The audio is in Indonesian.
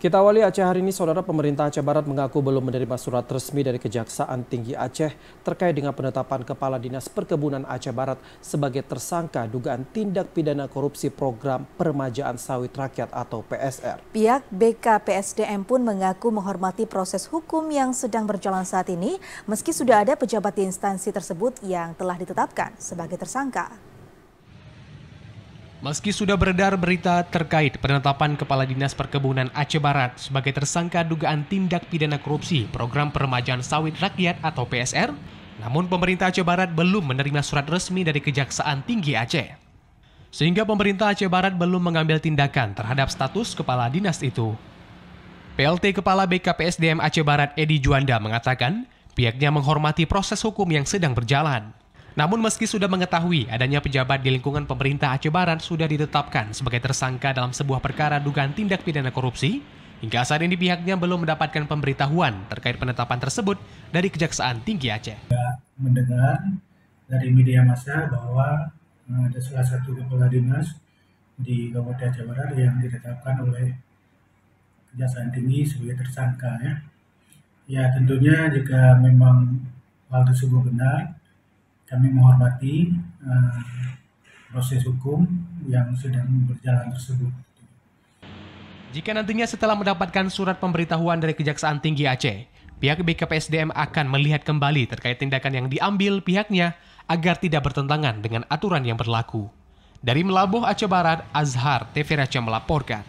Kita awali Aceh hari ini, Saudara. Pemerintah Aceh Barat mengaku belum menerima surat resmi dari Kejaksaan Tinggi Aceh terkait dengan penetapan Kepala Dinas Perkebunan Aceh Barat sebagai tersangka dugaan tindak pidana korupsi program Permajaan Sawit Rakyat atau PSR. Pihak BKPSDM pun mengaku menghormati proses hukum yang sedang berjalan saat ini, meski sudah ada pejabat di instansi tersebut yang telah ditetapkan sebagai tersangka. Meski sudah beredar berita terkait penetapan Kepala Dinas Perkebunan Aceh Barat sebagai tersangka dugaan tindak pidana korupsi program Permajaan Sawit Rakyat atau PSR, namun pemerintah Aceh Barat belum menerima surat resmi dari Kejaksaan Tinggi Aceh. Sehingga pemerintah Aceh Barat belum mengambil tindakan terhadap status kepala dinas itu. PLT Kepala BKPSDM Aceh Barat Edi Juanda mengatakan pihaknya menghormati proses hukum yang sedang berjalan. Namun meski sudah mengetahui adanya pejabat di lingkungan pemerintah Aceh Barat sudah ditetapkan sebagai tersangka dalam sebuah perkara dugaan tindak pidana korupsi, hingga saat ini pihaknya belum mendapatkan pemberitahuan terkait penetapan tersebut dari Kejaksaan Tinggi Aceh. Mendengar dari media massa bahwa ada salah satu kepala dinas di Kabupaten Aceh Barat yang ditetapkan oleh Kejaksaan Tinggi sebagai tersangka. Ya tentunya jika memang hal tersebut benar, kami menghormati proses hukum yang sedang berjalan tersebut. Jika nantinya setelah mendapatkan surat pemberitahuan dari Kejaksaan Tinggi Aceh, pihak BKPSDM akan melihat kembali terkait tindakan yang diambil pihaknya agar tidak bertentangan dengan aturan yang berlaku. Dari Melabuh, Aceh Barat, Azhar TV Raja melaporkan.